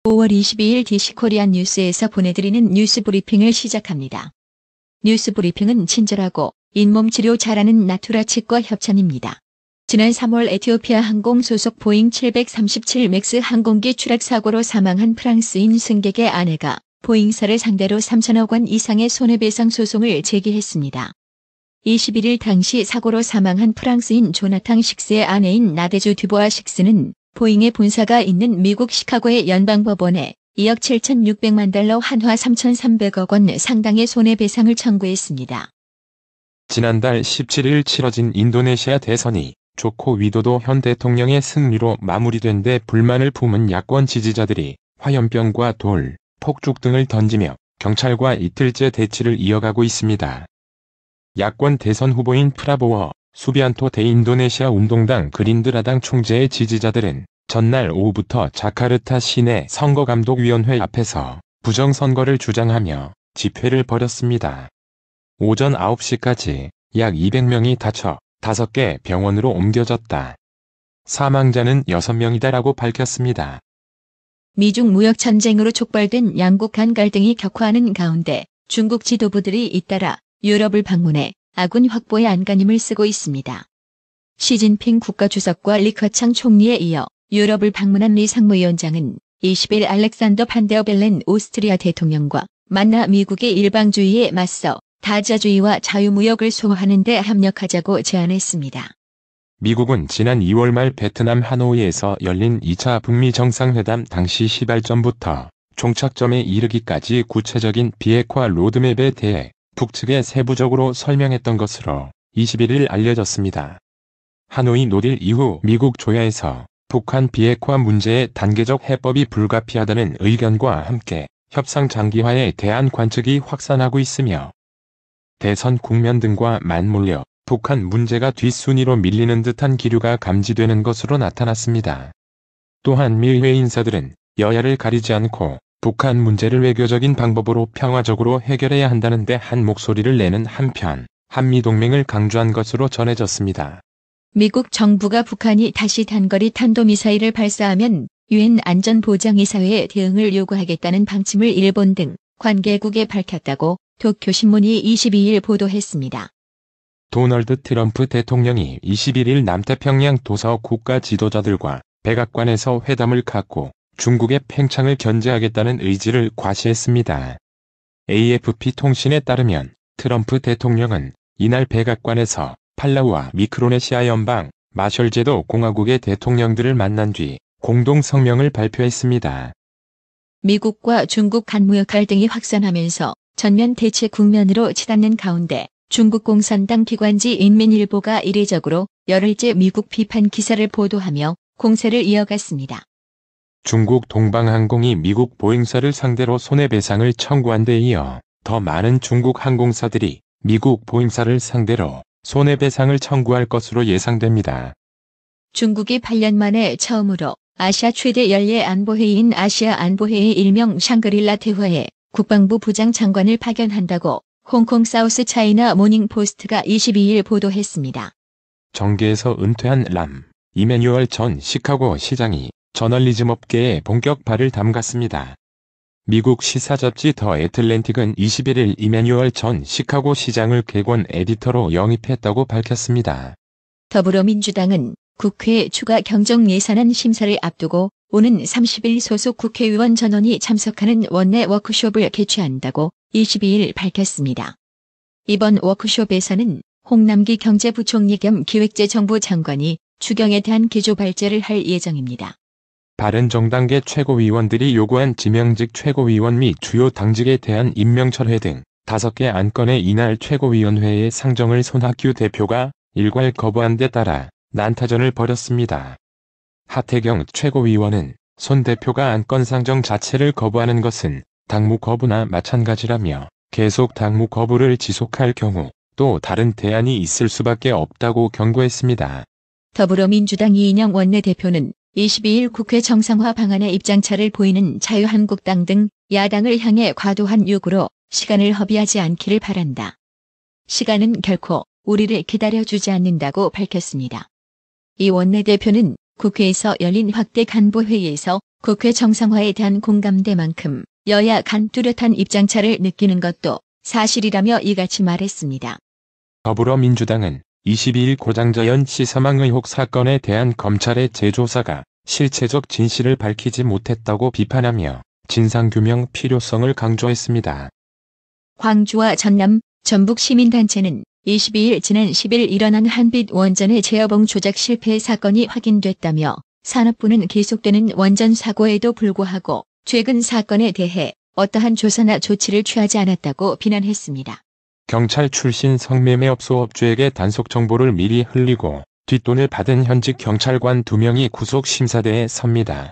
5월 22일 DC코리안 뉴스에서 보내드리는 뉴스 브리핑을 시작합니다. 뉴스 브리핑은 친절하고 잇몸 치료 잘하는 나투라 치과 협찬입니다. 지난 3월 에티오피아 항공 소속 보잉 737 맥스 항공기 추락 사고로 사망한 프랑스인 승객의 아내가 보잉사를 상대로 3천억 원 이상의 손해배상 소송을 제기했습니다. 21일 당시 사고로 사망한 프랑스인 조나탕 식스의 아내인 나데주 듀보아 식스는 보잉의 본사가 있는 미국 시카고의 연방법원에 2억 7,600만 달러 한화 3,300억 원 상당의 손해배상을 청구했습니다. 지난달 17일 치러진 인도네시아 대선이 조코 위도도 현 대통령의 승리로 마무리된 데 불만을 품은 야권 지지자들이 화염병과 돌, 폭죽 등을 던지며 경찰과 이틀째 대치를 이어가고 있습니다. 야권 대선 후보인 프라보워 수비안토 대인도네시아 운동당 그린드라당 총재의 지지자들은 전날 오후부터 자카르타 시내 선거감독위원회 앞에서 부정선거를 주장하며 집회를 벌였습니다. 오전 9시까지 약 200명이 다쳐 5개 병원으로 옮겨졌다. 사망자는 6명이다라고 밝혔습니다. 미중 무역 전쟁으로 촉발된 양국 간 갈등이 격화하는 가운데 중국 지도부들이 잇따라 유럽을 방문해 아군 확보에 안간힘을 쓰고 있습니다. 시진핑 국가주석과 리커창 총리에 이어 유럽을 방문한 리 상무위원장은 20일 알렉산더 판데어 벨렌 오스트리아 대통령과 만나 미국의 일방주의에 맞서 다자주의와 자유무역을 소화하는 데 협력하자고 제안했습니다. 미국은 지난 2월 말 베트남 하노이에서 열린 2차 북미 정상회담 당시 시발점부터 종착점에 이르기까지 구체적인 비핵화 로드맵에 대해 북측에 세부적으로 설명했던 것으로 21일 알려졌습니다. 하노이 노딜 이후 미국 조야에서 북한 비핵화 문제의 단계적 해법이 불가피하다는 의견과 함께 협상 장기화에 대한 관측이 확산하고 있으며 대선 국면 등과 맞물려 북한 문제가 뒷순위로 밀리는 듯한 기류가 감지되는 것으로 나타났습니다. 또한 미 의회 인사들은 여야를 가리지 않고 북한 문제를 외교적인 방법으로 평화적으로 해결해야 한다는 데 한 목소리를 내는 한편 한미동맹을 강조한 것으로 전해졌습니다. 미국 정부가 북한이 다시 단거리 탄도미사일을 발사하면 유엔 안전보장이사회에 대응을 요구하겠다는 방침을 일본 등 관계국에 밝혔다고 도쿄신문이 22일 보도했습니다. 도널드 트럼프 대통령이 21일 남태평양 도서 국가 지도자들과 백악관에서 회담을 갖고 중국의 팽창을 견제하겠다는 의지를 과시했습니다. AFP 통신에 따르면 트럼프 대통령은 이날 백악관에서 팔라우와 미크로네시아 연방 마셜제도 공화국의 대통령들을 만난 뒤 공동 성명을 발표했습니다. 미국과 중국 간 무역 갈등이 확산하면서 전면 대치 국면으로 치닫는 가운데 중국 공산당 기관지 인민일보가 이례적으로 열흘째 미국 비판 기사를 보도하며 공세를 이어갔습니다. 중국 동방항공이 미국 보잉사를 상대로 손해배상을 청구한 데 이어 더 많은 중국 항공사들이 미국 보잉사를 상대로 손해배상을 청구할 것으로 예상됩니다. 중국이 8년 만에 처음으로 아시아 최대 연례 안보회의인 아시아 안보회의 일명 샹그릴라 대화에 국방부 부장장관을 파견한다고 홍콩 사우스 차이나 모닝포스트가 22일 보도했습니다. 정계에서 은퇴한 람 이메뉴얼 전 시카고 시장이 저널리즘 업계에 본격 발을 담갔습니다. 미국 시사잡지 더 애틀랜틱은 21일 이메뉴얼 전 시카고 시장을 객원 에디터로 영입했다고 밝혔습니다. 더불어민주당은 국회 추가 경정 예산안 심사를 앞두고 오는 30일 소속 국회의원 전원이 참석하는 원내 워크숍을 개최한다고 22일 밝혔습니다. 이번 워크숍에서는 홍남기 경제부총리 겸 기획재정부 장관이 추경에 대한 기조 발제를 할 예정입니다. 바른정당계 최고위원들이 요구한 지명직 최고위원 및 주요 당직에 대한 임명 철회 등 5개 안건의 이날 최고위원회의 상정을 손학규 대표가 일괄 거부한 데 따라 난타전을 벌였습니다. 하태경 최고위원은 손 대표가 안건 상정 자체를 거부하는 것은 당무 거부나 마찬가지라며 계속 당무 거부를 지속할 경우 또 다른 대안이 있을 수밖에 없다고 경고했습니다. 더불어민주당 이인영 원내대표는 22일 국회 정상화 방안에 입장차를 보이는 자유한국당 등 야당을 향해 과도한 요구로 시간을 허비하지 않기를 바란다. 시간은 결코 우리를 기다려주지 않는다고 밝혔습니다. 이 원내대표는 국회에서 열린 확대 간부회의에서 국회 정상화에 대한 공감대만큼 여야 간 뚜렷한 입장차를 느끼는 것도 사실이라며 이같이 말했습니다. 더불어민주당은 22일 고장자연 씨 사망 의혹 사건에 대한 검찰의 재조사가 실체적 진실을 밝히지 못했다고 비판하며 진상규명 필요성을 강조했습니다. 광주와 전남, 전북 시민단체는 22일 지난 10일 일어난 한빛 원전의 제어봉 조작 실패 사건이 확인됐다며 산업부는 계속되는 원전 사고에도 불구하고 최근 사건에 대해 어떠한 조사나 조치를 취하지 않았다고 비난했습니다. 경찰 출신 성매매업소 업주에게 단속 정보를 미리 흘리고 뒷돈을 받은 현직 경찰관 2명이 구속 심사대에 섭니다.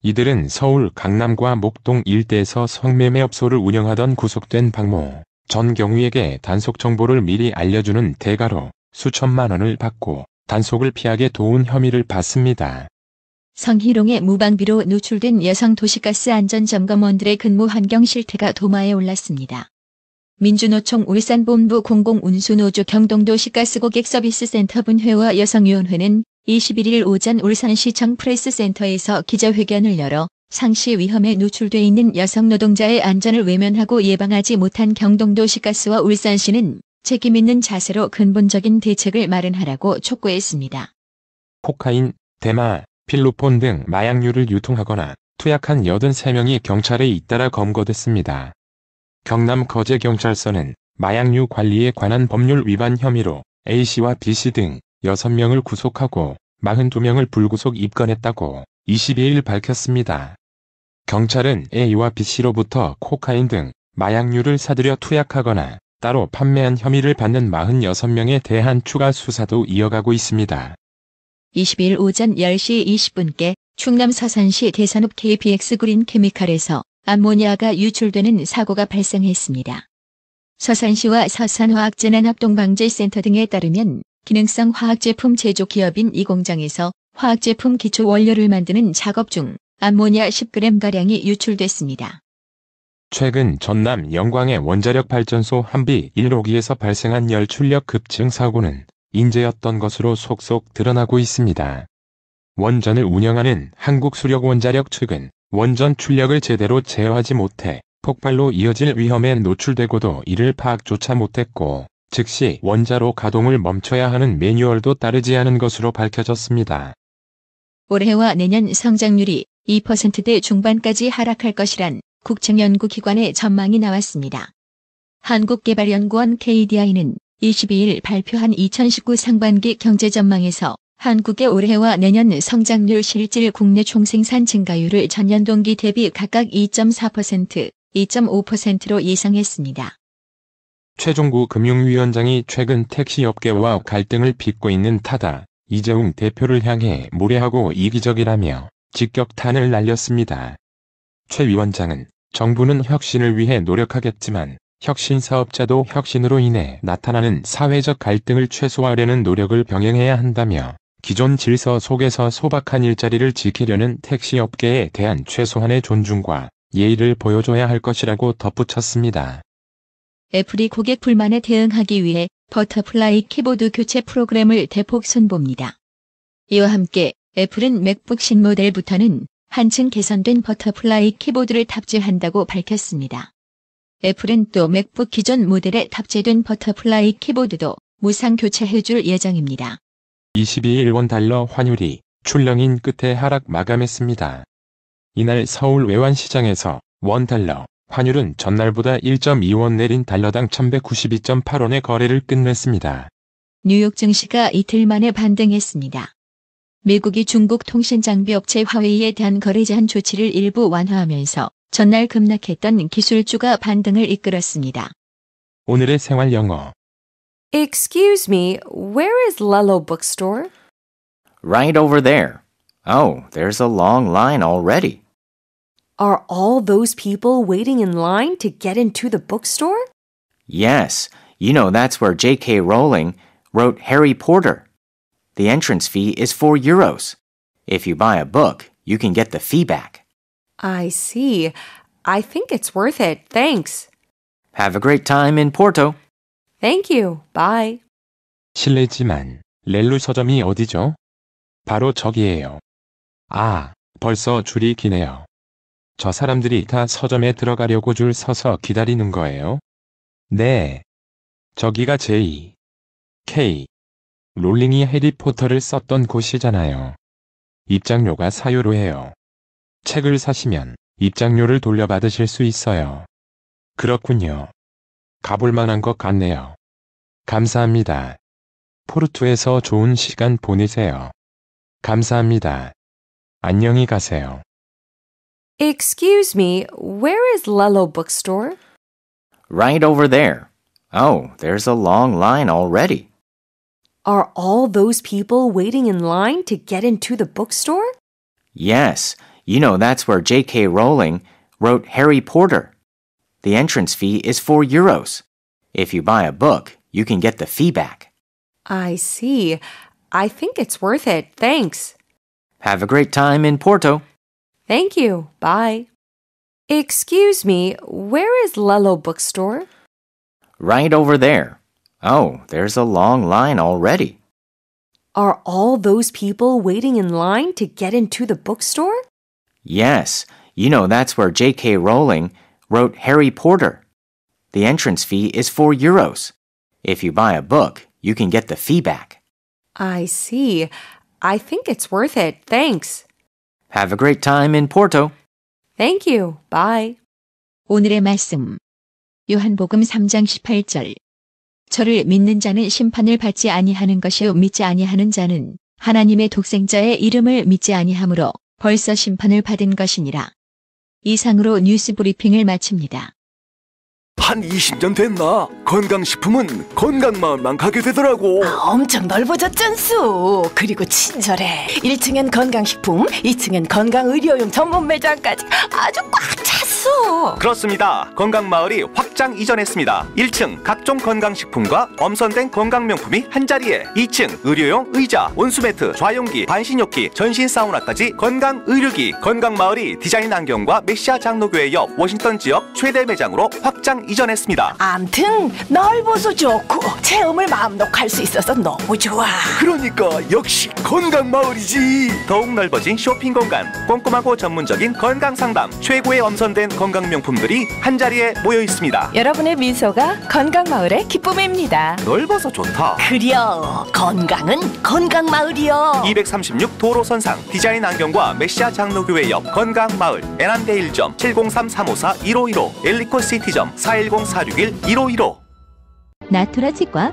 이들은 서울 강남과 목동 일대에서 성매매업소를 운영하던 구속된 박모 전 경위에게 단속 정보를 미리 알려주는 대가로 수천만 원을 받고 단속을 피하게 도운 혐의를 받습니다. 성희롱의 무방비로 노출된 여성 도시가스 안전점검원들의 근무 환경 실태가 도마에 올랐습니다. 민주노총 울산본부 공공운수노조 경동도시가스고객서비스센터 분회와 여성위원회는 21일 오전 울산시청 프레스센터에서 기자회견을 열어 상시 위험에 노출돼 있는 여성 노동자의 안전을 외면하고 예방하지 못한 경동도시가스와 울산시는 책임있는 자세로 근본적인 대책을 마련하라고 촉구했습니다. 코카인, 대마, 필로폰 등 마약류를 유통하거나 투약한 83명이 경찰에 잇따라 검거됐습니다. 경남 거제경찰서는 마약류 관리에 관한 법률 위반 혐의로 A씨와 B씨 등 6명을 구속하고 42명을 불구속 입건했다고 22일 밝혔습니다. 경찰은 A와 B씨로부터 코카인 등 마약류를 사들여 투약하거나 따로 판매한 혐의를 받는 46명에 대한 추가 수사도 이어가고 있습니다. 20일 오전 10시 20분께 충남 서산시 대산읍 KPX 그린 케미칼에서 암모니아가 유출되는 사고가 발생했습니다. 서산시와 서산화학재난합동방재센터 등에 따르면 기능성 화학제품 제조 기업인 이 공장에서 화학제품 기초 원료를 만드는 작업 중 암모니아 10g가량이 유출됐습니다. 최근 전남 영광의 원자력 발전소 한비 1호기에서 발생한 열출력 급증 사고는 인재였던 것으로 속속 드러나고 있습니다. 원전을 운영하는 한국수력원자력 측은 원전 출력을 제대로 제어하지 못해 폭발로 이어질 위험에 노출되고도 이를 파악조차 못했고 즉시 원자로 가동을 멈춰야 하는 매뉴얼도 따르지 않은 것으로 밝혀졌습니다. 올해와 내년 성장률이 2%대 중반까지 하락할 것이란 국책연구기관의 전망이 나왔습니다. 한국개발연구원 KDI는 22일 발표한 2019 상반기 경제전망에서 한국의 올해와 내년 성장률 실질 국내 총생산 증가율을 전년 동기 대비 각각 2.4%, 2.5%로 예상했습니다. 최종구 금융위원장이 최근 택시업계와 갈등을 빚고 있는 타다 이재용 대표를 향해 무례하고 이기적이라며 직격탄을 날렸습니다. 최 위원장은 정부는 혁신을 위해 노력하겠지만 혁신 사업자도 혁신으로 인해 나타나는 사회적 갈등을 최소화하려는 노력을 병행해야 한다며 기존 질서 속에서 소박한 일자리를 지키려는 택시업계에 대한 최소한의 존중과 예의를 보여줘야 할 것이라고 덧붙였습니다. 애플이 고객 불만에 대응하기 위해 버터플라이 키보드 교체 프로그램을 대폭 선보입니다. 이와 함께 애플은 맥북 신모델부터는 한층 개선된 버터플라이 키보드를 탑재한다고 밝혔습니다. 애플은 또 맥북 기존 모델에 탑재된 버터플라이 키보드도 무상 교체해줄 예정입니다. 22일 원달러 환율이 출렁인 끝에 하락 마감했습니다. 이날 서울 외환시장에서 원달러 환율은 전날보다 1.2원 내린 달러당 1192.8원의 거래를 끝냈습니다. 뉴욕 증시가 이틀 만에 반등했습니다. 미국이 중국 통신장비업체 화웨이에 대한 거래 제한 조치를 일부 완화하면서 전날 급락했던 기술주가 반등을 이끌었습니다. 오늘의 생활 영어. Excuse me, where is Lello Bookstore? Right over there. Oh, there's a long line already. Are all those people waiting in line to get into the bookstore? Yes, you know that's where J.K. Rowling wrote Harry Potter. The entrance fee is €4. If you buy a book, you can get the fee back. I see. I think it's worth it. Thanks. Have a great time in Porto. Thank you. Bye. 실례지만 렐루 서점이 어디죠? 바로 저기예요. 아, 벌써 줄이 기네요. 저 사람들이 다 서점에 들어가려고 줄 서서 기다리는 거예요? 네. 저기가 J.K. 롤링이 해리포터를 썼던 곳이잖아요. 입장료가 사유로해요. 책을 사시면 입장료를 돌려받으실 수 있어요. 그렇군요. 가볼 만한 것 같네요. 감사합니다. 포르투에서 좋은 시간 보내세요. 감사합니다. 안녕히 가세요. Excuse me, where is Lello Bookstore? Right over there. Oh, there's a long line already. Are all those people waiting in line to get into the bookstore? Yes, you know that's where J.K. Rowling wrote Harry Potter. The entrance fee is 4 euros. If you buy a book, you can get the fee back. I see. I think it's worth it. Thanks. Have a great time in Porto. Thank you. Bye. Excuse me, where is Lello Bookstore? Right over there. Oh, there's a long line already. Are all those people waiting in line to get into the bookstore? Yes, you know that's where J.K. Rowling wrote Harry Potter. The entrance fee is 4 euros. If you buy a book, you can get the fee back. I see. I think it's worth it. Thanks. Have a great time in Porto. Thank you. Bye. 오늘의 말씀. 요한복음 3장 18절. 저를 믿는 자는 심판을 받지 아니하는 것이요 믿지 아니하는 자는 하나님의 독생자의 이름을 믿지 아니하므로 벌써 심판을 받은 것이니라. 이상으로 뉴스 브리핑을 마칩니다. 한 20년 됐나? 건강식품은 건강마을만 가게 되더라고. 엄청 넓어졌잖수. 그리고 친절해. 1층엔 건강식품, 2층엔 건강의료용 전문 매장까지 아주 꽉 찼어. 그렇습니다. 건강마을이 확장 이전했습니다. 1층 각종 건강식품과 엄선된 건강명품이 한자리에, 2층 의료용 의자, 온수매트, 좌용기, 반신욕기, 전신 사우나까지 건강의료기. 건강마을이 디자인 안경과 메시아 장로교회 옆 워싱턴 지역 최대 매장으로 확장 이전했습니다. 암튼 넓어서 좋고 체험을 마음 놓고 할 수 있어서 너무 좋아. 그러니까 역시 건강마을이지. 더욱 넓어진 쇼핑 공간, 꼼꼼하고 전문적인 건강상담, 최고의 엄선된 건강명품들이 한자리에 모여 있습니다. 여러분의 미소가 건강마을의 기쁨입니다. 넓어서 좋다. 그려 건강은 건강마을이요. 236 도로선상 디자인 안경과 메시아 장로교회 옆 건강마을, 애난데 1점 703-354-1515, 엘리코 시티점 410-461-1515. 나투라 치과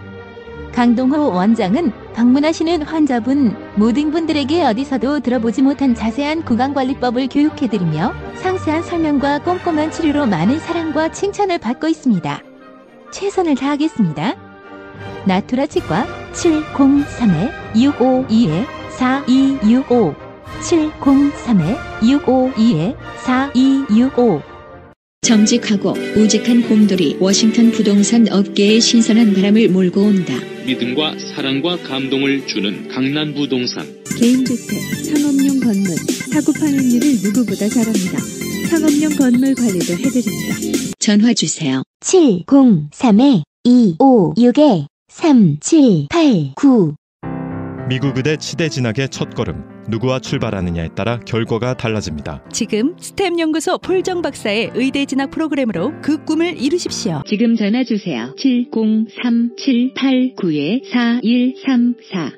강동호 원장은 방문하시는 환자분 모든 분들에게 어디서도 들어보지 못한 자세한 구강관리법을 교육해드리며 상세한 설명과 꼼꼼한 치료로 많은 사랑과 칭찬을 받고 있습니다. 최선을 다하겠습니다. 나투라 치과 703-652-4265 703-652-4265. 정직하고 우직한 곰돌이 워싱턴 부동산 업계에 신선한 바람을 몰고 온다. 믿음과 사랑과 감동을 주는 강남부동산. 개인주택, 상업용 건물, 사고 파행률을 누구보다 잘합니다. 상업용 건물 관리도 해드립니다. 전화 주세요. 703-256-3789. 미국 의대 치대 진학의 첫걸음. 누구와 출발하느냐에 따라 결과가 달라집니다. 지금 스템 연구소 폴정 박사의 의대 진학 프로그램으로 그 꿈을 이루십시오. 지금 전화 주세요. 703-789-4134